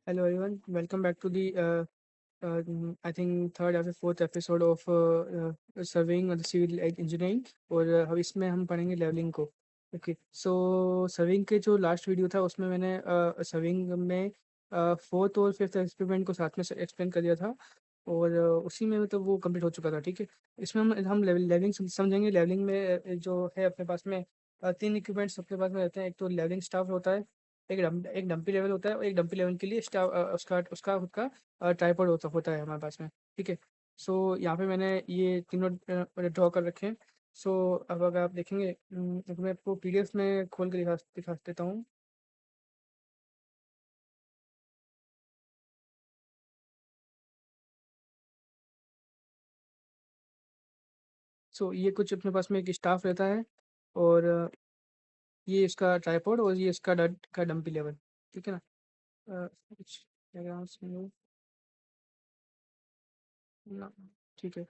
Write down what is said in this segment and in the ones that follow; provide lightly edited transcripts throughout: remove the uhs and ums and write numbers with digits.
Hello everyone, welcome back to the I think third या फिर fourth episode of serving और civil engineering और अब इसमें हम पढ़ेंगे लेवलिंग को। ओके, सो सर्विंग के जो लास्ट वीडियो था उसमें मैंने सर्विंग में फोर्थ और फिफ्थ एक्सपेरिमेंट को साथ में एक्सप्लेन कर दिया था और उसी में मतलब वो कंप्लीट हो चुका था। ठीक है, इसमें हम लेवलिंग समझेंगे। लेवलिंग में जो है अपने पास में तीन इक्विपमेंट्स अपने पास में रहते हैं। एक तो लेवलिंग स्टाफ होता है, एक डंपी लेवल होता है और एक डंपी लेवल के लिए स्टाफ उसका उसका खुद का ट्राइपॉड होता होता है हमारे पास में। ठीक है, सो यहाँ पे मैंने ये तीनों ड्रॉ कर रखे हैं। सो अब अगर आप देखेंगे तो मैं आपको पीडीएफ में खोल के दिखा देता हूँ। सो ये कुछ अपने पास में एक स्टाफ रहता है और ये इसका ट्राइपॉड और ये इसका का डंपी लेवल। ठीक है ना। कुछ diagrams में ना। ठीक है,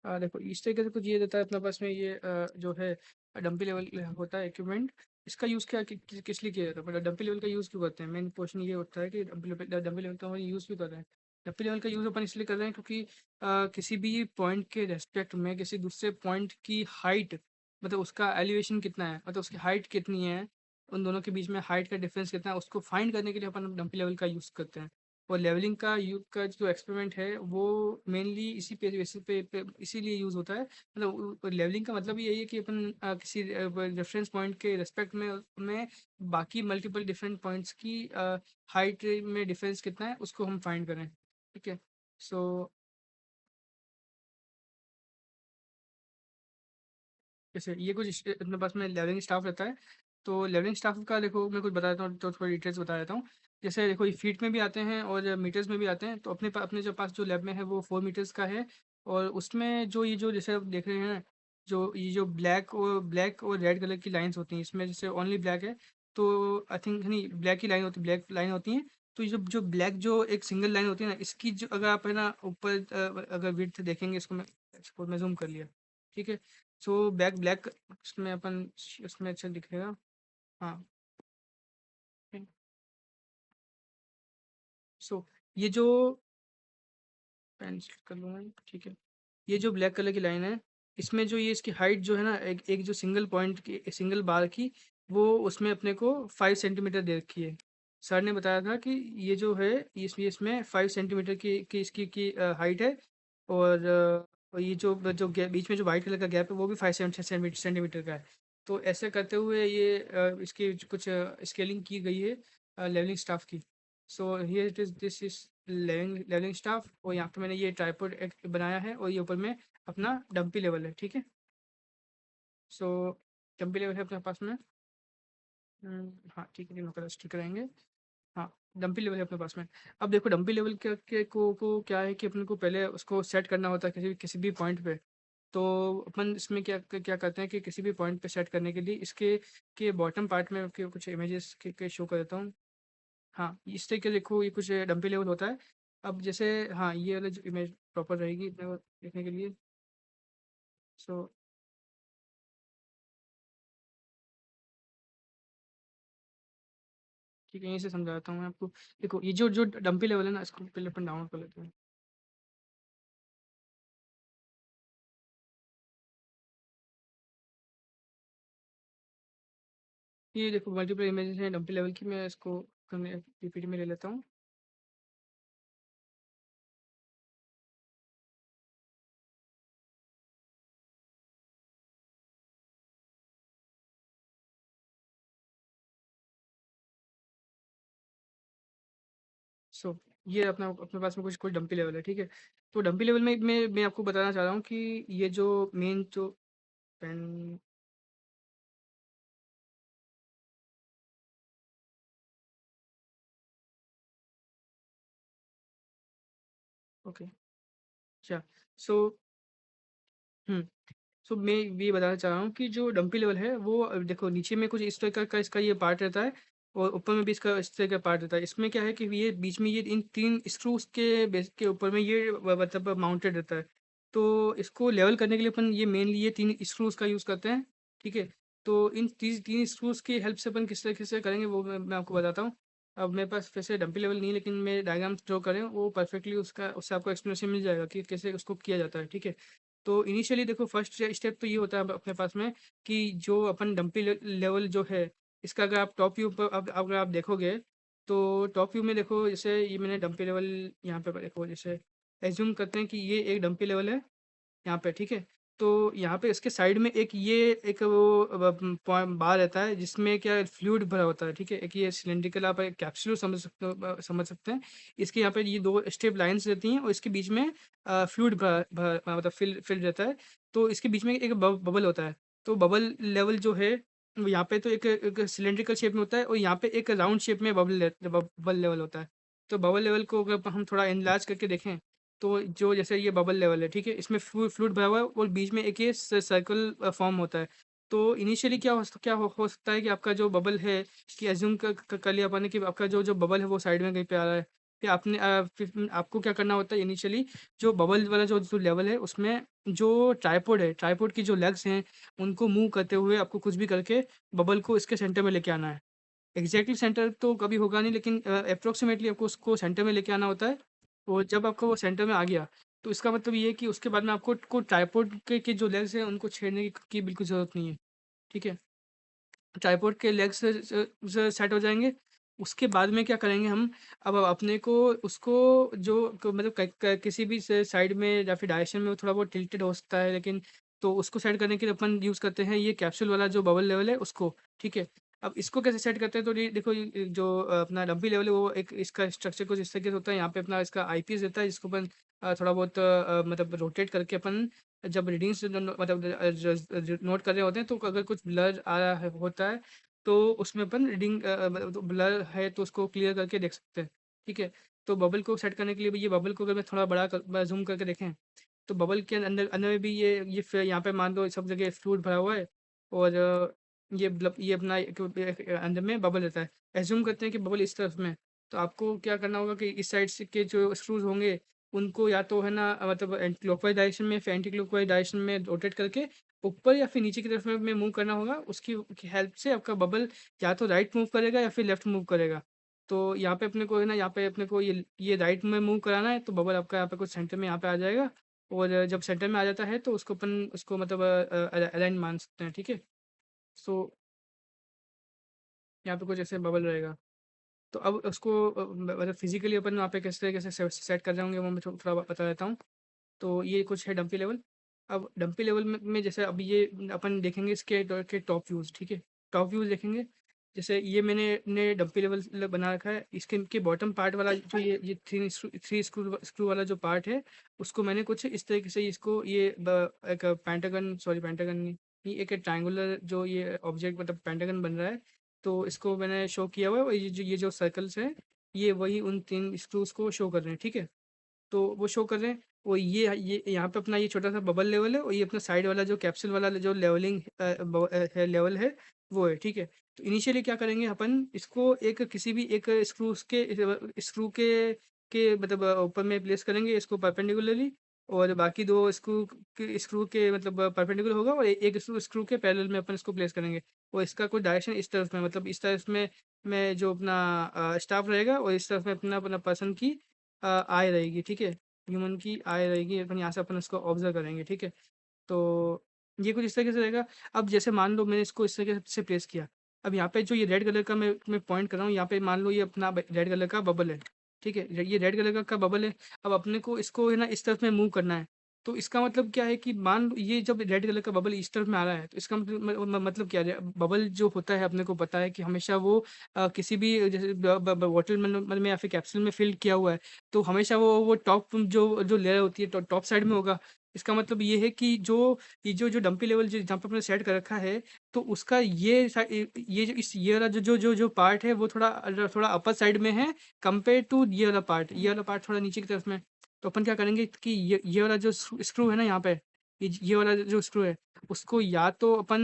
देखो इस तरीके से कुछ ये देता है अपने पास में। ये जो है डंपी लेवल होता है इक्विपमेंट। इसका यूज़ क्या किस लिए किया जाता है, मतलब डंपी लेवल का यूज़ क्यों करते हैं। मेन क्वेश्चन ये उठता है कि डंपी लेवल का हम यूज़ क्यों कर रहे हैं। डंपी लेवल का यूज़ अपन इसलिए कर रहे हैं क्योंकि किसी भी पॉइंट के रेस्पेक्ट में किसी दूसरे पॉइंट की हाइट, मतलब उसका एलिवेशन कितना है, मतलब उसकी हाइट कितनी है, उन दोनों के बीच में हाइट का डिफरेंस कितना है, उसको फाइंड करने के लिए अपन डंपी लेवल का यूज़ करते हैं। और लेवलिंग का का जो एक्सपेरिमेंट है वो मेनली इसी बेसिस पे इसीलिए यूज़ होता है। मतलब लेवलिंग का मतलब यही है कि अपन किसी रेफरेंस पॉइंट के रिस्पेक्ट में बाकी मल्टीपल डिफरेंट पॉइंट्स की हाइट में डिफरेंस कितना है उसको हम फाइंड करें। ठीक है, सो जैसे ये कुछ अपने पास में लेवलिंग स्टाफ रहता है। तो लेवलिंग स्टाफ का देखो मैं कुछ बता देता हूँ, तो थोड़ी डिटेल्स बता देता हूँ। जैसे देखो ये फीट में भी आते हैं और मीटर्स में भी आते हैं। तो अपने जो पास जो लैब में है वो 4 मीटर्स का है। और उसमें जो ये जो जैसे आप देख रहे हैं, जो ये जो ब्लैक और रेड कलर की लाइंस होती हैं, इसमें जैसे ओनली ब्लैक है तो आई थिंक नहीं, ब्लैक की लाइन होती ब्लैक लाइन होती है। तो ये जो ब्लैक जो एक सिंगल लाइन होती है ना, इसकी जो अगर आप है ना ऊपर अगर विड्थ देखेंगे, इसको मैं जूम कर लिया। ठीक है, सो बैक ब्लैक उसमें अपन उसमें अच्छा दिखेगा। हाँ, सो ये जो पेन कर लूँगा। ठीक है, ये जो ब्लैक कलर की लाइन है, इसमें जो ये इसकी हाइट जो है ना, एक एक जो सिंगल पॉइंट की सिंगल बार की, वो उसमें अपने को 5 सेंटीमीटर दे रखी है। सर ने बताया था कि ये जो है इसमें 5 सेंटीमीटर की इसकी की हाइट है। और और ये जो गैप बीच में जो वाइट कलर का गैप है वो भी 5 सेंटीमीटर का है। तो ऐसे करते हुए ये इसकी कुछ स्केलिंग की गई है लेवलिंग स्टाफ की। So here it is, this is levelling staff. और यहाँ पे मैंने ये ट्राइपॉड एक बनाया है और ये ऊपर में अपना डंपी लेवल है। ठीक है, सो डंपी लेवल है अपने पास में। हाँ ठीक है, तीनों का रजिस्टर कराएंगे। हाँ, डंपी लेवल है अपने पास में। अब देखो डंपी लेवल को क्या है कि अपन को पहले उसको सेट करना होता है किसी भी पॉइंट पे। तो अपन इसमें क्या क्या करते हैं कि किसी भी पॉइंट पे सेट करने के लिए इसके के बॉटम पार्ट में कुछ इमेजेस के शो कर देता हूँ। हाँ, इस तरीके से देखो ये कुछ डंपी लेवल होता है। अब जैसे हाँ, ये वाला जो इमेज प्रॉपर रहेगी इतना देखने के लिए। सो ठीक है, यहीं से समझाता हूँ मैं आपको। देखो ये जो जो डंपी लेवल है ना, इसको पहले अपन डाउनलोड कर लेते हैं। ये देखो मल्टीपल इमेजेस हैं डंपी लेवल की। मैं इसको पीपीटी में ले लेता हूँ। सो ये अपना अपने पास में कुछ कुछ डंपी लेवल है। ठीक है, तो डंपी लेवल में मैं आपको बताना चाह रहा हूँ कि ये जो मेन जो पेन। ओके, अच्छा, सो हम्म सो मैं ये बताना चाह रहा हूँ कि जो डंपी लेवल है वो देखो नीचे में कुछ इस तरह का इसका ये पार्ट रहता है और ऊपर में भी इसका इस तरह का पार्ट रहता है। इसमें क्या है कि ये बीच में ये इन तीन स्क्रूज के बेस के ऊपर में ये मतलब माउंटेड रहता है। तो इसको लेवल करने के लिए अपन ये मेनली ये तीन स्क्रूज का यूज़ करते हैं। ठीक है, तो इन तीन तीन स्क्रूज की हेल्प से अपन किस तरीके से करेंगे वो मैं आपको बताता हूँ। अब मेरे पास वैसे डंपी लेवल नहीं है, लेकिन मैं डायग्राम ड्रॉ करें वो परफेक्टली उसका उससे आपको एक्सप्लेनेशन मिल जाएगा कि कैसे उसको किया जाता है, ठीक है। तो इनिशियली देखो फर्स्ट स्टेप तो ये होता है अपने पास में कि जो अपन डंपी लेवल जो है, इसका अगर आप टॉप व्यू पर अब अगर आप देखोगे, तो टॉप व्यू में देखो, जैसे ये मैंने डंपी लेवल यहाँ पे देखो, जैसे एज्यूम करते हैं कि ये एक डंपी लेवल है यहाँ पे, ठीक है। तो यहाँ पे इसके साइड में एक ये एक वो बार रहता है जिसमें क्या फ्लूइड भरा होता है, ठीक है। एक ये सिलेंड्रिकल आप एक कैप्सूल समझ सकते हो, समझ सकते हैं। इसके यहाँ पे ये दो स्टेप लाइंस रहती हैं और इसके बीच में फ्लूइड भरा भरा मतलब फिल रहता है। तो इसके बीच में एक बबल होता है। तो बबल लेवल जो है वो यहाँ पे तो एक सिलेंड्रिकल शेप में होता है और यहाँ पे एक राउंड शेप में बबल लेवल होता है। तो बबल लेवल को अगर हम थोड़ा एनलार्ज करके देखें, तो जो जैसे ये बबल लेवल है, ठीक है, इसमें फ्लूइड भरा हुआ है और बीच में एक ये सर्कल फॉर्म होता है। तो इनिशियली क्या हो सकता है कि आपका जो बबल है, कि एज्यूम कर लिया अपन ने कि आपका जो जो बबल है वो साइड में कहीं पे आ रहा है। फिर फिर आपको क्या करना होता है इनिशियली, जो बबल वाला जो जो लेवल है उसमें जो ट्राइपॉड है, ट्राइपॉड की जो लेग्स हैं उनको मूव करते हुए आपको कुछ भी करके बबल को इसके सेंटर में लेके आना है। एग्जैक्टली सेंटर तो कभी होगा नहीं, लेकिन अप्रोक्सीमेटली आपको उसको सेंटर में लेके आना होता है। और जब आपका वो सेंटर में आ गया, तो इसका मतलब ये है कि उसके बाद में आपको को ट्राइपॉड के जो लेग्स हैं उनको छेड़ने की बिल्कुल ज़रूरत नहीं है, ठीक है। ट्राइपॉड के लेग्स से सेट हो जाएँगे। उसके बाद में क्या करेंगे हम, अब अपने को उसको जो मतलब किसी भी साइड में या फिर डायरेक्शन में वो थोड़ा बहुत टिल्टेड हो सकता है, लेकिन तो उसको सेट करने के लिए अपन यूज़ करते हैं ये कैप्सूल वाला जो बबल लेवल है उसको, ठीक है। अब इसको कैसे सेट करते हैं, तो ये देखो, ये जो अपना डंपी लेवल है वो एक इसका स्ट्रक्चर कुछ इस तरीके से होता है। यहाँ पे अपना इसका आईपीएस रहता है जिसको अपन थोड़ा बहुत मतलब रोटेट करके अपन जब रीडिंग्स मतलब नोट कर रहे होते हैं, तो अगर कुछ ब्लर आ रहा है होता है, तो उसमें अपन रीडिंग मतलब तो ब्लर है तो उसको क्लियर करके देख सकते हैं, ठीक है। तो बबल को सेट करने के लिए भी ये बबल को अगर मैं थोड़ा जूम करके देखें, तो बबल के अंदर अंदर में भी ये फिर यहाँ पे मान लो सब जगह फ्लूइड भरा हुआ है और ये अपना अंदर में बबल रहता है। एज्यूम करते हैं कि बबल इस तरफ में है, तो आपको क्या करना होगा कि इस साइड से के जो स्क्रूज होंगे उनको या तो है ना मतलब क्लॉकवाइज डायरेक्शन में, फिर एंटी क्लॉकवाइज डायरेक्शन में रोटेट करके ऊपर या फिर नीचे की तरफ में मूव करना होगा। उसकी हेल्प से आपका बबल या तो राइट मूव करेगा या फिर लेफ्ट मूव करेगा। तो यहाँ पे अपने को है ना, यहाँ पे अपने को ये राइट में मूव कराना है, तो बबल आपका यहाँ पे कुछ सेंटर में यहाँ पे आ जाएगा। और जब सेंटर में आ जाता है तो उसको अपन उसको मतलब अलाइन मान सकते हैं, ठीक है। सो यहाँ पे कुछ ऐसे बबल रहेगा। तो अब उसको मतलब फिजिकली अपन वहाँ पे किस तरीके से सेट कर जाएंगे वो मैं थोड़ा बता देता हूँ। तो ये कुछ है डंपी लेवल। अब डंपी लेवल में जैसे अब ये अपन देखेंगे इसके के टॉप व्यूज़, ठीक है। टॉप व्यूज़ देखेंगे, जैसे ये मैंने ने डंपी लेवल बना रखा है। इसके के बॉटम पार्ट वाला जो ये थ्री स्क्रू वाला जो पार्ट है, उसको मैंने कुछ इस तरीके से इसको ये एक पेंटागन, सॉरी पेंटागन नहीं, ये एक ट्रायंगुलर जो ये ऑब्जेक्ट मतलब पेंटागन बन रहा है, तो इसको मैंने शो किया हुआ है। और ये जो सर्कल्स हैं, ये वही उन तीन स्क्रूज को शो कर रहे हैं, ठीक है। तो वो शो कर रहे हैं। वो ये यहाँ पे अपना ये छोटा-सा बबल लेवल है और ये अपना साइड वाला जो कैप्सूल वाला जो लेवलिंग है लेवल है, वो है, ठीक है। तो इनिशियली क्या करेंगे अपन, इसको एक किसी भी एक स्क्रू के मतलब ऊपर में प्लेस करेंगे इसको परपेंडिकुलरली, और बाकी 2 स्क्रू के मतलब परपेंडिकुलर होगा और एक स्क्रू के पैरेलल में अपन इसको प्लेस करेंगे। और इसका कोई डायरेक्शन इस तरफ में, मतलब इस तरफ में जो अपना स्टाफ रहेगा और इस तरफ में अपना अपना पर्सन की आय रहेगी, ठीक है। ह्यूमन की आय रहेगी, अपन यहाँ से अपन इसको ऑब्ज़र्व करेंगे, ठीक है। तो ये कुछ इस तरीके से रहेगा। अब जैसे मान लो मैंने इसको इस तरीके से प्लेस किया। अब यहाँ पे जो ये रेड कलर का मैं पॉइंट कर रहा हूँ, यहाँ पे मान लो ये अपना रेड कलर का बबल है, ठीक है। ये रेड कलर का बबल है। अब अपने को इसको है ना इस तरफ में मूव करना है। तो इसका मतलब क्या है कि मान लो ये जब रेड कलर का बबल इस तरफ में आ रहा है, तो इसका मतलब क्या है, बबल जो होता है अपने को पता है कि हमेशा वो किसी भी जैसे वाटरमेलन में या फिर कैप्सूल में फिल किया हुआ है, तो हमेशा वो टॉप जो जो लेयर होती है टॉप साइड में होगा। इसका मतलब ये है कि ये जो डंपी लेवल जहाँ पे आपने सेट कर रखा है, तो उसका ये जो ये वाला जो पार्ट है वो थोड़ा अपर साइड में है कंपेयर टू ये वाला पार्ट थोड़ा नीचे की तरफ में। तो अपन क्या करेंगे कि ये वाला जो स्क्रू है ना यहाँ पे, ये वाला जो स्क्रू है, उसको या तो अपन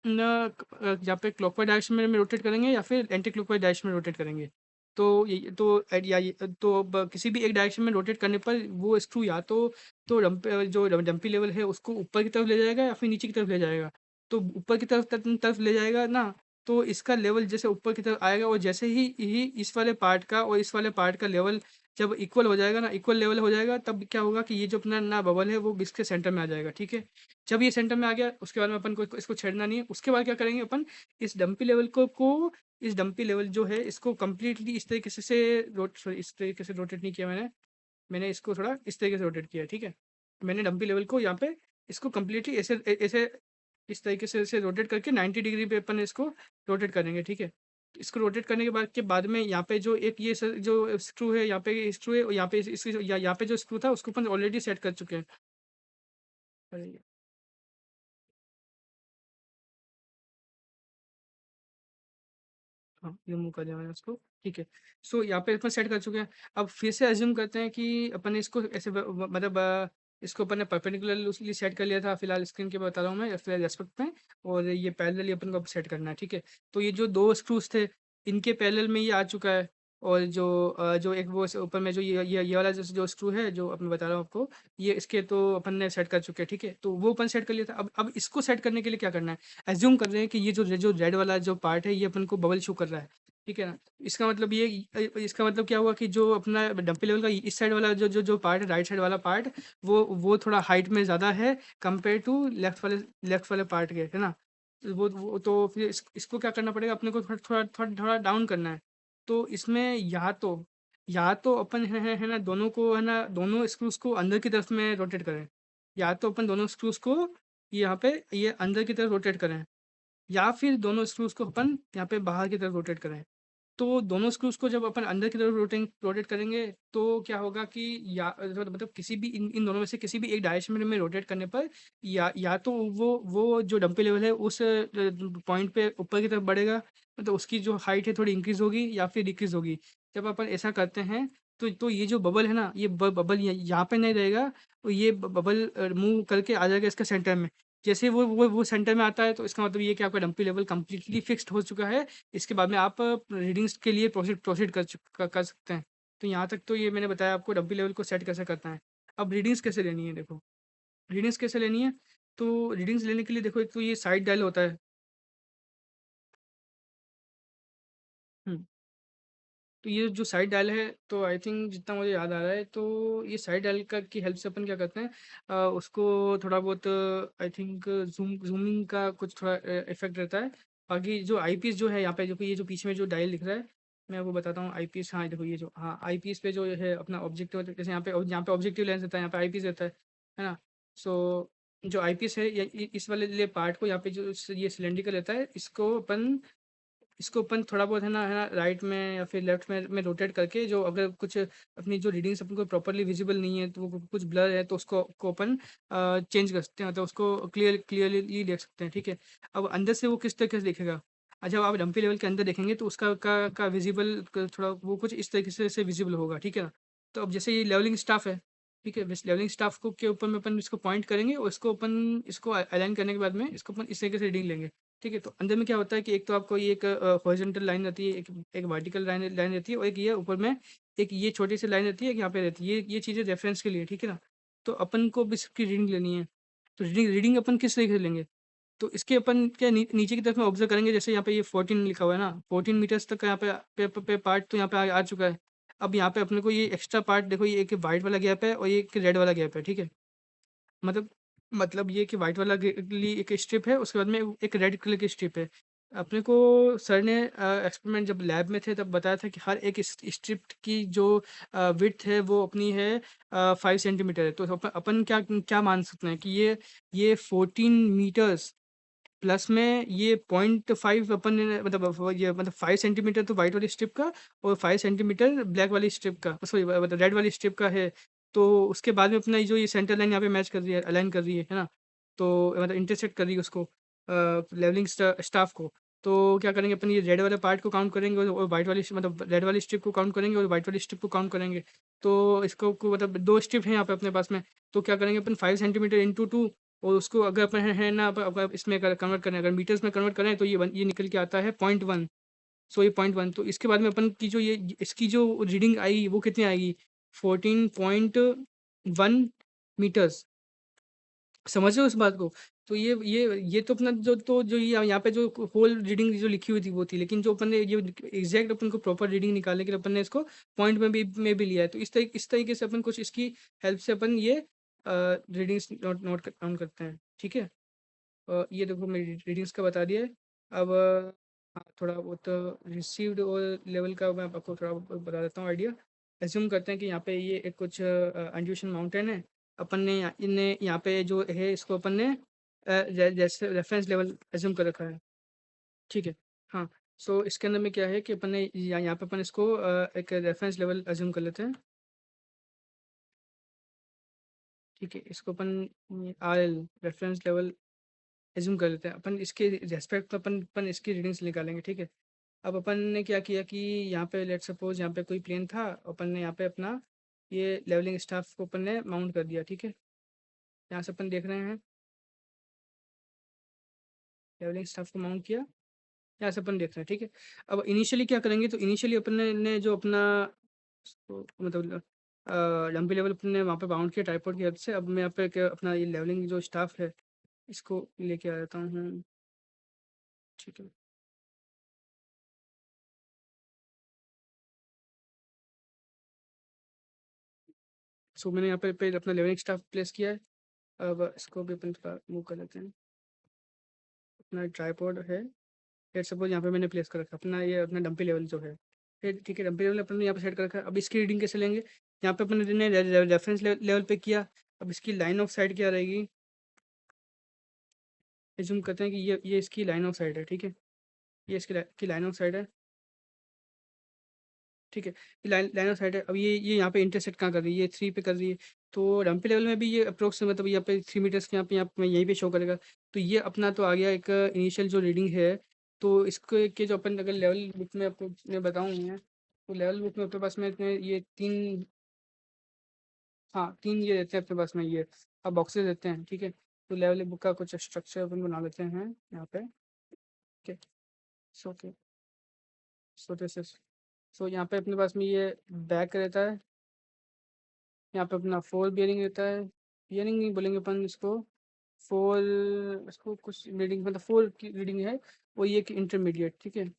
यहाँ पे क्लॉकवाइज डायरेक्शन में रोटेट करेंगे या फिर एंटी क्लॉकवाइज डायरेक्शन में रोटेट करेंगे। तो ये तो या ये तो अब किसी भी एक डायरेक्शन में रोटेट करने पर वो स्क्रू या तो जो डंपी लेवल है उसको ऊपर की तरफ ले जाएगा या फिर नीचे की तरफ ले जाएगा। तो ऊपर की तरफ ले जाएगा ना, तो इसका लेवल जैसे ऊपर की तरफ आएगा और जैसे ही इस वाले पार्ट का और इस वाले पार्ट का लेवल जब इक्वल हो जाएगा ना, इक्वल लेवल हो जाएगा, तब क्या होगा कि ये जो अपना ना बबल है वो इसके सेंटर में आ जाएगा, ठीक है। जब ये सेंटर में आ गया उसके बाद में अपन को इसको छेड़ना नहीं है। उसके बाद क्या करेंगे अपन, इस डंपी लेवल को इस डंपी लेवल जो है इसको कंप्लीटली इस तरीके से सॉरी इस तरीके से रोटेट नहीं किया मैंने। मैंने इसको थोड़ा इस तरीके से रोटेट किया है, ठीक है। मैंने डंपी लेवल को यहाँ पे इसको कंप्लीटली ऐसे ऐसे इस तरीके से इसे रोटेट करके 90 डिग्री पे अपन इसको रोटेट करेंगे, ठीक है। तो इसको रोटेट करने के बाद में यहाँ पे जो एक ये जो स्क्रू है, यहाँ पे स्क्रू है, और यहाँ पे यहाँ पे जो स्क्रू था उसको अपन ऑलरेडी सेट कर चुके हैं। अरे हाँ, रिमूव कर दिया मैंने उसको, ठीक है। सो यहाँ पे अपन सेट कर चुके हैं। अब फिर से अज्यूम करते हैं कि अपन इसको ऐसे मतलब इसको अपन ने परपेंडिकुलरली सेट कर लिया था, फिलहाल स्क्रीन के पे बता रहा हूँ मैं, या फिर रेस्पेक्ट में। और ये पैरेलली अपन को अब सेट करना है, ठीक है। तो ये जो दो स्क्रूज थे इनके पैरेलल में ये आ चुका है। और जो एक वो ऊपर में जो ये वाला जो स्क्रू है जो अब मैं बता रहा हूँ आपको, ये इसके तो अपन ने सेट कर चुके हैं, ठीक है। तो वो अपन सेट कर लिया था। अब इसको सेट करने के लिए क्या करना है, एज्यूम कर रहे हैं कि ये जो रेड वाला जो पार्ट है ये अपन को बबल शो कर रहा है, ठीक है ना। इसका मतलब ये इसका मतलब क्या हुआ कि जो अपना डंपी लेवल का इस साइड वाला जो पार्ट है, राइट साइड वाला पार्ट, वो थोड़ा हाइट में ज़्यादा है कंपेयर टू लेफ्ट वाले पार्ट के, है ना। तो वो तो फिर इसको क्या करना पड़ेगा अपने को, थोड़ा थोड़ा थोड़ा थोड़ा डाउन करना है। तो इसमें या तो अपन है ना, दोनों को है ना, दोनों स्क्रूज को अंदर की तरफ में रोटेट करें। या तो अपन दोनों स्क्रूज को यहाँ पे ये अंदर की तरफ रोटेट करें, या फिर दोनों स्क्रूज को अपन यहाँ पे बाहर की तरफ रोटेट करें। तो दोनों स्क्रूज को जब अपन अंदर की तरफ रोटेट करेंगे तो क्या होगा कि या मतलब किसी भी इन दोनों में से किसी भी एक डायरेक्शन में रोटेट करने पर या तो वो जो डंपी लेवल है उस पॉइंट पे ऊपर की तरफ बढ़ेगा, मतलब उसकी जो हाइट है थोड़ी इंक्रीज होगी या फिर डिक्रीज होगी। जब अपन ऐसा करते हैं तो ये जो बबल है ना, ये बबल यहाँ पे नहीं रहेगा, और ये बबल मूव करके आ जाएगा इसके सेंटर में। जैसे वो सेंटर में आता है तो इसका मतलब ये कि आपका डंपी लेवल कंप्लीटली फिक्स्ड हो चुका है। इसके बाद में आप रीडिंग्स के लिए प्रोसीड प्रोसीड कर सकते हैं। तो यहाँ तक तो ये मैंने बताया आपको डंपी लेवल को सेट कैसे करना है। अब रीडिंग्स कैसे लेनी है देखो, रीडिंग्स कैसे लेनी है, तो रीडिंग्स लेने के लिए देखो, एक तो ये साइड डायल होता है। हुँ। तो ये जो साइड डायल है, तो आई थिंक जितना मुझे याद आ रहा है तो ये साइड डायल का की हेल्प से अपन क्या करते हैं, उसको थोड़ा बहुत आई थिंक ज़ूमिंग का कुछ थोड़ा इफ़ेक्ट रहता है। बाकी जो आईपीस जो है यहाँ पे, जो कि ये जो पीछे में जो डायल दिख रहा है, मैं आपको बताता हूँ आईपीस। हाँ, देखो ये जो हाँ, आईपीस पे जो है अपना ऑब्जेक्टिव, जैसे यहाँ पे ऑब्जेक्टिव लेंस रहता है, यहाँ पे आईपीस रहता है ना? सो जो आईपीस है ये इस वाले पार्ट को यहाँ पे जो ये सिलिंड्रिकल रहता है, इसको अपन थोड़ा बहुत है ना राइट में या फिर लेफ्ट में रोटेट करके, जो अगर कुछ अपनी जो रीडिंग्स अपन को प्रॉपर्ली विजिबल नहीं है, तो वो कुछ ब्लर है, तो उसको को अपन चेंज कर सकते हैं, मतलब उसको क्लियरली देख सकते हैं, ठीक है। अब अंदर से वो किस तरीके से दिखेगा, जब आप डंपी लेवल के अंदर देखेंगे तो उसका का विजिबल थोड़ा वो कुछ इस तरीके से विजिबल होगा, ठीक है ना। तो अब जैसे ये लेवलिंग स्टाफ है, ठीक है, बस लेवलिंग स्टाफ को के ऊपर में अपन इसको पॉइंट करेंगे और इसको अलाइन करने के बाद में इसको अपन इस तरीके से रीडिंग लेंगे, ठीक है। तो अंदर में क्या होता है कि एक तो आपको ये एक हॉरिजॉन्टल लाइन रहती है, एक वर्टिकल लाइन लाइन रहती है, और एक ये ऊपर में एक ये छोटी सी लाइन रहती है, एक यहाँ पे रहती है, ये चीज़ें रेफरेंस के लिए, ठीक है ना। तो अपन को भी इसकी रीडिंग लेनी है। तो रीडिंग रीडिंग अपन किस तरीके से लेंगे, तो इसके अपन क्या नीचे की तरफ में ऑब्जर्व करेंगे, जैसे यहाँ पे ये 14 लिखा हुआ है ना, 14 मीटर्स तक का यहाँ पे पार्ट तो यहाँ पे आ चुका है। अब यहाँ पे अपने को ये एक्स्ट्रा पार्ट देखो, ये एक वाइट वाला गैप है और ये एक रेड वाला गैप है, ठीक है। मतलब मतलब ये कि व्हाइट वाला लिए एक स्ट्रिप है, उसके बाद में एक रेड कलर की स्ट्रिप है। अपने को सर ने एक्सपेरिमेंट जब लैब में थे तब बताया था कि हर एक स्ट्रिप की जो विड्थ है वो अपनी है 5 सेंटीमीटर है। तो अपन क्या क्या मान सकते हैं कि ये 14 मीटर्स प्लस में ये 0.5 अपन ने मतलब ये मतलब 5 सेंटीमीटर तो वाइट वाली स्ट्रिप का, और 5 सेंटीमीटर ब्लैक वाली स्ट्रिप का, सॉरी मतलब रेड वाली स्ट्रिप का है। तो उसके बाद में अपना ये जो ये सेंटर लाइन यहाँ पे मैच कर रही है, अलाइन कर रही है ना। तो मतलब इंटरसेक्ट कर रही है उसको लेवलिंग स्टाफ को। तो क्या करेंगे अपन, ये रेड वाले पार्ट को काउंट करेंगे और वाइट वाली मतलब रेड वाली स्ट्रिप को काउंट करेंगे और वाइट वाली स्ट्रिप को काउंट करेंगे। तो इसको मतलब दो स्ट्रिप हैं यहाँ पे अपने पास में। तो क्या करेंगे अपन, 5 सेंटीमीटर इंटू टू, और उसको अगर अपन है ना अगर इसमें कन्वर्ट करें, अगर मीटर्स में कन्वर्ट करें, तो ये निकल के आता है 0.1। सो ये 0.1, तो इसके बाद में अपन की जो ये इसकी जो रीडिंग आई वो कितनी आएगी, 14.1 मीटर्स। समझ रहे हो इस बात को? तो ये तो अपना जो ये यहाँ पे जो होल रीडिंग जो लिखी हुई थी वो थी, लेकिन जो अपन ने ये एग्ज़ैक्ट अपन को प्रॉपर रीडिंग निकालने के लिए अपन ने इसको पॉइंट में भी लिया है। तो इस तरीके से अपन कुछ इसकी हेल्प से अपन ये रीडिंग्स नोट नोट डाउन करते हैं, ठीक है? ये देखो मेरी रीडिंग्स का बता दिया है। अब हाँ, थोड़ा बहुत रिसीव्ड और लेवल का मैं आपको थोड़ा बता देता हूँ आइडिया। एज्यूम करते हैं कि यहाँ पे ये एक कुछ अंडुएशन माउंटेन है। अपन ने इन्हें यहाँ पे जो है इसको अपन ने जैसे रेफरेंस लेवल एज्यूम कर रखा है, ठीक है। हाँ, सो इसके अंदर में क्या है कि अपन ने यहाँ पे अपन इसको एक रेफरेंस लेवल एज्यूम कर लेते हैं, ठीक है। इसको अपन R L reference level assume कर लेते हैं। अपन इसके रेस्पेक्ट में अपन इसकी रीडिंग्स निकालेंगे, ठीक है। अब अपन ने क्या किया कि यहाँ पे लेट्स सपोज यहाँ पे कोई प्लेन था, अपन ने यहाँ पे अपना ये लेवलिंग स्टाफ को अपन ने माउंट कर दिया, ठीक है। यहाँ से अपन देख रहे हैं लेवलिंग स्टाफ को माउंट किया, यहाँ से अपन देख रहे हैं, ठीक है। अब इनिशियली क्या करेंगे, तो इनिशियली अपन ने जो अपना मतलब लंबी लेवल अपन ने वहाँ पे माउंट किया ट्राइपॉड की हेल्प से। अब मैं यहाँ पे अपना ये लेवलिंग जो स्टाफ है इसको लेके आ जाता हूँ, ठीक है। सो मैंने यहाँ पे अपना लेवलिंग स्टाफ प्लेस किया है। अब इसको भी अपन थोड़ा मूव कर लेते हैं। अपना ट्राइपॉड है, लेट्स सपोज यहाँ पे मैंने प्लेस कर रखा है अपना ये अपना डंपी लेवल जो है, फिर ठीक है। डंपी लेवल अपन ने यहाँ पे सेट कर रखा है। अब इसकी रीडिंग कैसे लेंगे, यहाँ पे अपन ने रेफरेंस लेवल पे किया। अब इसकी लाइन ऑफ साइट क्या रहेगी, एज्यूम करते हैं कि ये इसकी लाइन ऑफ साइट है, ठीक है। ये इसकी की लाइन ऑफ साइट है, ठीक है। ये लाइन ऑफ साइट है। अब ये यहाँ पे इंटरसेक्ट कहाँ कर रही है, ये 3 पे कर रही है। तो डंपी लेवल में भी ये अप्रोक्स मतलब यहाँ पे 3 मीटर्स के यहाँ पे यहीं पे शो करेगा। तो ये अपना तो आ गया एक इनिशियल जो रीडिंग है। तो इसको के जो अपन अगर लेवल बुक में आपको मैं बताऊँ मैं, तो लेवल बुक में अपने पास में इतने ये 3, हाँ 3 ये रहते हैं अपने पास में ये, अब बॉक्सेस देते हैं, ठीक है। तो लेवल बुक का कुछ स्ट्रक्चर अपन बना लेते हैं यहाँ पे, ठीक है। सो के सो दिस इज सो यहाँ पे अपने पास में ये बैक रहता है। यहाँ पे अपना फोर बियरिंग रहता है, बियरिंग नहीं बोलेंगे अपन इसको, फोर, इसको कुछ रीडिंग मतलब फोर की रीडिंग है वो, ये कि इंटरमीडिएट, ठीक है।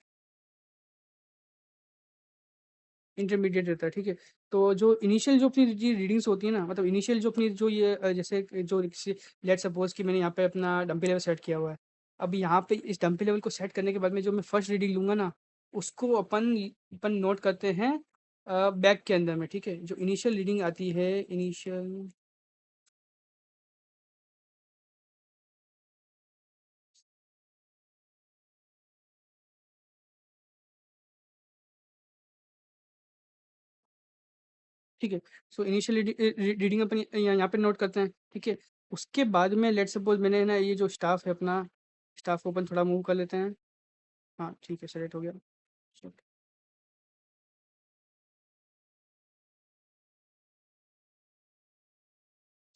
इंटरमीडिएट रहता है, ठीक है। तो जो इनिशियल जो अपनी रीडिंग्स होती है ना, मतलब इनिशियल जो अपनी जो ये जैसे जो लेट सपोज कि मैंने यहाँ पे अपना डंपी लेवल सेट किया हुआ है। अब यहाँ पे इस डंपी लेवल को सेट करने के बाद में जो मैं फर्स्ट रीडिंग लूंगा ना, उसको अपन अपन नोट करते हैं बैक के अंदर में, ठीक है। जो इनिशियल रीडिंग आती है इनिशियल, ठीक है। सो इनिशियल रीडिंग अपन यहाँ पे नोट करते हैं, ठीक है। उसके बाद में लेट सपोज मैंने ना ये जो स्टाफ है अपना, स्टाफ को अपन थोड़ा मूव कर लेते हैं। हाँ ठीक है, सेलेक्ट हो गया।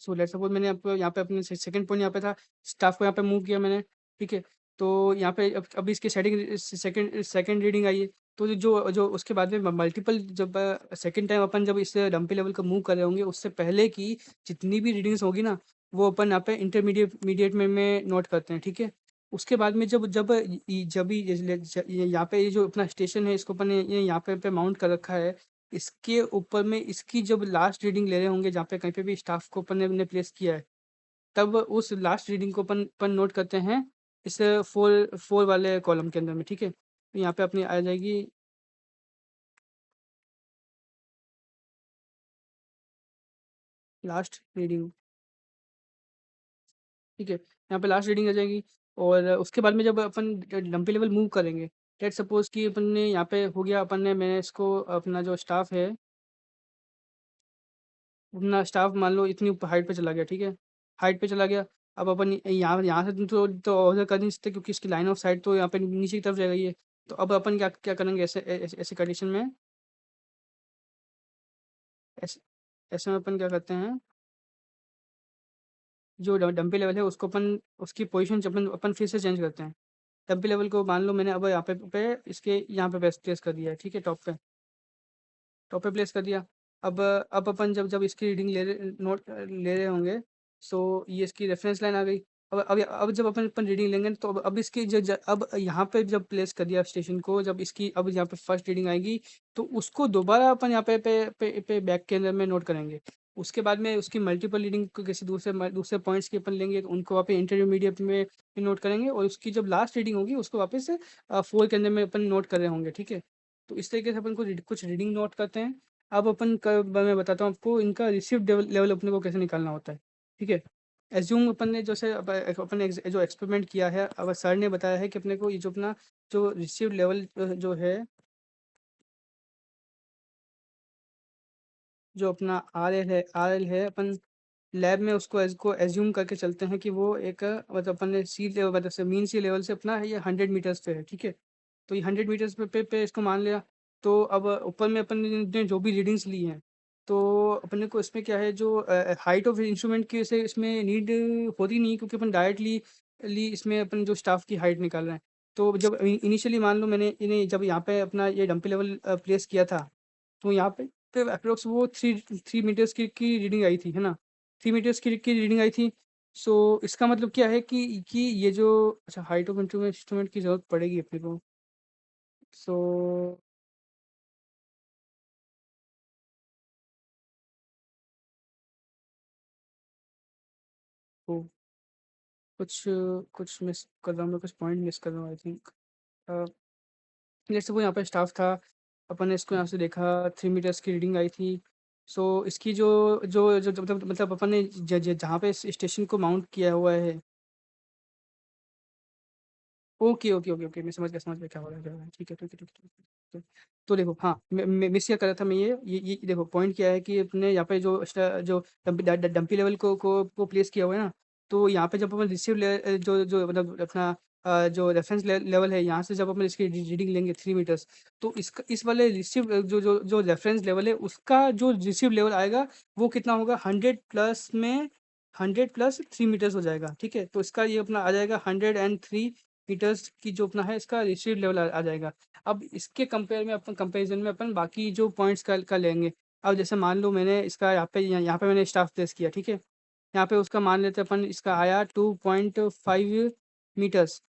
सो लेट्स सपोज मैंने आपको यहाँ पे अपने सेकंड पॉइंट यहाँ पे था, स्टाफ को यहाँ पे मूव किया मैंने, ठीक है। तो यहाँ पे अब इसकी setting second second reading I है। तो जो जो उसके बाद में मल्टीपल जब सेकंड टाइम अपन जब इस डंपी लेवल को मूव कर रहे होंगे, उससे पहले की जितनी भी रीडिंग्स होगी ना, वो अपन यहाँ पे इंटरमीडिएट मीडिएट में नोट करते हैं, ठीक है। उसके बाद में जब जब जब भी यहाँ पे ये जो अपना स्टेशन है इसको अपन ने ये यहाँ पे माउंट कर रखा है। इसके ऊपर में इसकी जब लास्ट रीडिंग ले रहे होंगे जहाँ पे कहीं पे भी स्टाफ को अपन ने प्लेस किया है, तब उस लास्ट रीडिंग को अपन अपन नोट करते हैं इस फोर फोर वाले कॉलम के अंदर में, ठीक है। तो यहाँ पे अपनी आ जाएगी लास्ट रीडिंग, ठीक है। यहाँ पे लास्ट रीडिंग आ जाएगी। और उसके बाद में जब अपन लंपी लेवल मूव करेंगे, लेट सपोज कि अपन ने यहाँ पे हो गया, अपन ने मैंने इसको अपना जो स्टाफ है, अपना स्टाफ मान लो इतनी ऊपर हाइट पे चला गया, ठीक है। हाइट पे चला गया। अब अपन यहाँ यहाँ से तो ऑर्डर कर नहीं सकते क्योंकि इसकी लाइन ऑफ साइट तो यहाँ पे नीचे की तरफ रह गई है। तो अब अपन क्या क्या करेंगे ऐसे कंडीशन में, ऐसे ऐसे में अपन क्या करते हैं, जो डंपी लेवल है उसको अपन उसकी पोजीशन अपन अपन फिर से चेंज करते हैं। डंपी लेवल को मान लो मैंने अब यहाँ पे इसके यहाँ पे प्लेस कर दिया है, ठीक है। टॉप पे प्लेस कर दिया। अब अपन जब जब इसकी रीडिंग ले रहे नोट ले रहे होंगे, सो ये इसकी रेफरेंस लाइन आ गई। अब जब अपन रीडिंग लेंगे तो अब इसकी अब यहाँ पे जब प्लेस कर दिया स्टेशन को, जब इसकी अब यहाँ पे फर्स्ट रीडिंग आएगी तो उसको दोबारा अपन यहाँ पे बैक के अंदर में नोट करेंगे। उसके बाद में उसकी मल्टीपल रीडिंग को किसी दूसरे पॉइंट्स की अपन लेंगे तो उनको वहाँ पे इंटरमीडिएट में नोट करेंगे, और उसकी जब लास्ट रीडिंग होगी उसको वापस से फोर के अंदर में अपन नोट कर रहे होंगे, ठीक है। तो इस तरीके से अपन को कुछ रीडिंग नोट करते हैं। अब मैं बताता हूँ आपको इनका रिसीव लेवल अपने को कैसे निकालना होता है, ठीक है। एज्यूम अपन ने जैसे अपन ने जो एक्सपेरिमेंट किया है, अब सर ने बताया है कि अपने को ये जो अपना जो रिसीव लेवल जो है, जो अपना आर एल है अपन लैब में उसको एज्यूम करके चलते हैं कि वो एक मतलब अपन ने सी लेवल मतलब से मीन सी लेवल से अपना ये 100 मीटर्स पे है, ठीक है। तो ये 100 मीटर्स पे इसको मान लिया। तो अब ऊपर में अपन ने जो भी रीडिंग्स ली हैं, तो अपने को इसमें क्या है जो हाइट ऑफ इंस्ट्रूमेंट की से इसमें नीड होती नहीं, क्योंकि अपन डायरेक्टली ली इसमें अपन जो स्टाफ की हाइट निकाल रहे हैं। तो जब इनिशियली मान लो मैंने इन्हें जब यहाँ पे अपना ये डंपी लेवल प्लेस किया था, तो यहाँ पे अप्रोक्स वो थ्री मीटर्स की रीडिंग आई थी, है ना। 3 मीटर्स की रीडिंग आई थी। सो इसका मतलब क्या है कि ये जो अच्छा हाइट ऑफ इंस्ट्रूमेंट की जरूरत पड़ेगी अपने को। सो वो कुछ कुछ मिस कर रहा हूँ मैं, कुछ पॉइंट मिस कर रहा हूँ आई थिंक। जैसे वो यहाँ पे स्टाफ था, अपन ने इसको यहाँ से देखा, 3 मीटर्स की रीडिंग आई थी। सो इसकी जो जो जो जो- मतलब अपन ने जहाँ पे इस स्टेशन को माउंट किया हुआ है। ओके, ओके, ओके, ओके, मैं समझ गया क्या हो रहा है, क्या हो रहा है। ठीक है, ठीक है, ठीक है, ठीक है, ठीक है। तो देखो, हाँ, मैं मिस क्या कर रहा था मैं, ये देखो पॉइंट क्या है कि अपने यहाँ पे जो डंपी लेवल को प्लेस किया हुआ है ना। तो यहाँ पे जब अपन रिसीव जो मतलब अपना जो रेफरेंस लेवल है, यहाँ से जब अपन इसकी रीडिंग लेंगे 3 मीटर्स, तो इस वाले रिसीव जो रेफरेंस लेवल है उसका जो रिसीव लेवल आएगा वो कितना होगा, 100 प्लस 3 मीटर्स हो जाएगा, ठीक है। तो इसका ये अपना आ जाएगा 103 मीटर्स की जो अपना है इसका रिसीव लेवल आ जाएगा। अब इसके कंपेयर में अपन कंपैरिजन में अपन बाकी जो पॉइंट्स का लेंगे। अब जैसे मान लो मैंने इसका यहाँ पे मैंने स्टाफ प्लेस किया, ठीक है। यहाँ पे उसका मान लेते हैं अपन, इसका आया 2.5 मीटर्स,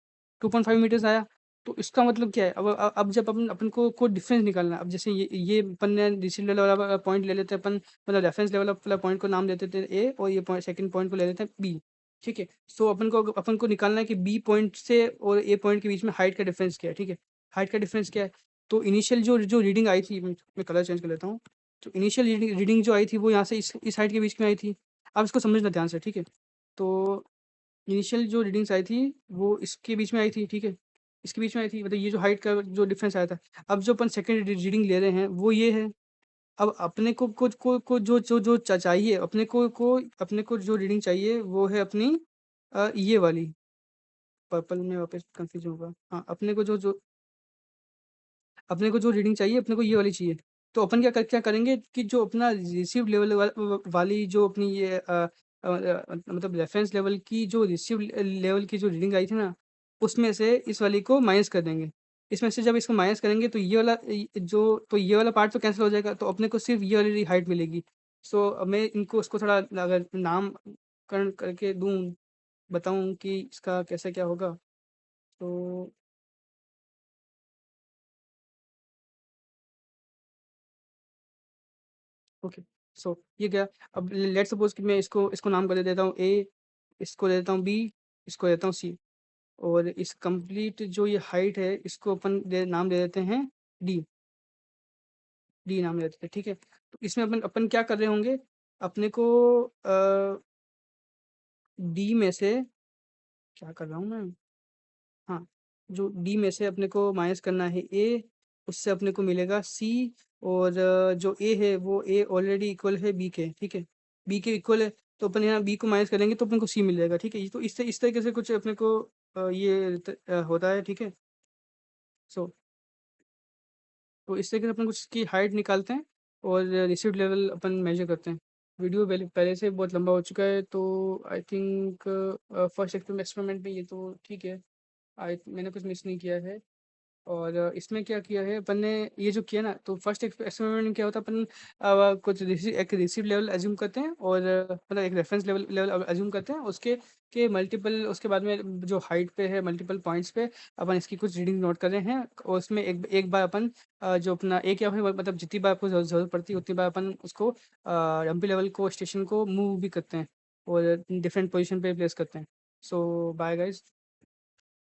2.5 मीटर्स आया। तो इसका मतलब क्या है, अब जब अपन अपन को डिफरेंस निकालना है। अब जैसे ये अपन ने रिसीव लेवल वाला पॉइंट ले लेते हैं अपन, मतलब रेफरेंस लेवल वाला पॉइंट को नाम देते थे ए, और ये पॉइंट सेकंड पॉइंट को ले लेते हैं बी, ठीक है। सो अपन को निकालना है कि बी पॉइंट से और ए पॉइंट के बीच में हाइट का डिफरेंस क्या है, ठीक है। हाइट का डिफरेंस क्या है। तो इनिशियल जो रीडिंग आई थी, मैं कलर चेंज कर लेता हूँ। तो इनिशियल रीडिंग जो आई थी वो यहाँ से इस हाइट के बीच में आई थी। अब इसको समझना ध्यान से, ठीक है। तो इनिशियल जो रीडिंग्स आई थी वो इसके बीच में आई थी, ठीक है। इसके बीच में आई थी, मतलब ये जो हाइट का जो डिफरेंस आया था। अब जो अपन सेकंड रीडिंग ले रहे हैं वो ये है। अब अपने को कुछ को जो चाहिए अपने को जो रीडिंग चाहिए वो है अपनी ये वाली। पर्पल में वापस कंफ्यूज होगा, हाँ। अपने को जो रीडिंग चाहिए अपने को ये वाली चाहिए। तो अपन क्या करेंगे कि जो अपना रिसीव लेवल वाली जो अपनी ये मतलब रेफरेंस लेवल की जो रिसीव लेवल की जो रीडिंग आई थी ना, उसमें से इस वाली को माइनस कर देंगे। इसमें से जब इसको माइनस करेंगे तो ये वाला पार्ट तो कैंसिल हो जाएगा, तो अपने को सिर्फ ये वाली हाइट मिलेगी। सो अब मैं इनको उसको थोड़ा अगर नामकरण करके दूं, बताऊं कि इसका कैसे क्या होगा। तो ओके, सो ये गया। अब लेट सपोज कि मैं इसको इसको नाम कर देता हूँ ए, इसको दे देता हूँ बी, इसको दे देता हूँ सी, और इस कंप्लीट जो ये हाइट है इसको अपन नाम दे देते हैं डी। डी नाम दे देते हैं, ठीक है। तो इसमें अपन अपन क्या कर रहे होंगे, अपने को डी में से क्या कर रहा हूँ मैं, हाँ, जो डी में से अपने को माइनस करना है ए, उससे अपने को मिलेगा सी। और जो ए है वो ए ऑलरेडी इक्वल है बी के, ठीक है। बी के इक्वल है, तो अपन यहाँ बी को माइनस करेंगे तो अपन को सी मिल जाएगा, ठीक है। तो इस तरीके से कुछ अपने को होता है, ठीक है। सो तो इस तरीके से अपन कुछ की हाइट निकालते हैं और रिसीव्ड लेवल अपन मेजर करते हैं। वीडियो पहले पहले से बहुत लंबा हो चुका है, तो आई थिंक फर्स्ट एक्सपेरिमेंट में ये तो ठीक है। आई मैंने कुछ मिस नहीं किया है। और इसमें क्या किया है अपन ने, ये जो किया ना, तो फर्स्ट एक्सपेरिमेंट में क्या होता है, अपन कुछ एक रिसीव लेवल एज्यूम करते हैं, और मतलब एक रेफरेंस लेवल लेवल एज्यूम करते हैं, उसके के मल्टीपल, उसके बाद में जो हाइट पे है मल्टीपल पॉइंट्स पे अपन इसकी कुछ रीडिंग नोट कर रहे हैं, और उसमें एक एक बार अपन जो अपना एक या फिर मतलब जितनी बार आपको ज़रूरत पड़ती है उतनी बार अपन उसको डंपी लेवल को स्टेशन को मूव भी करते हैं, और डिफरेंट पोजीशन पे प्लेस करते हैं। सो बाय गाइस।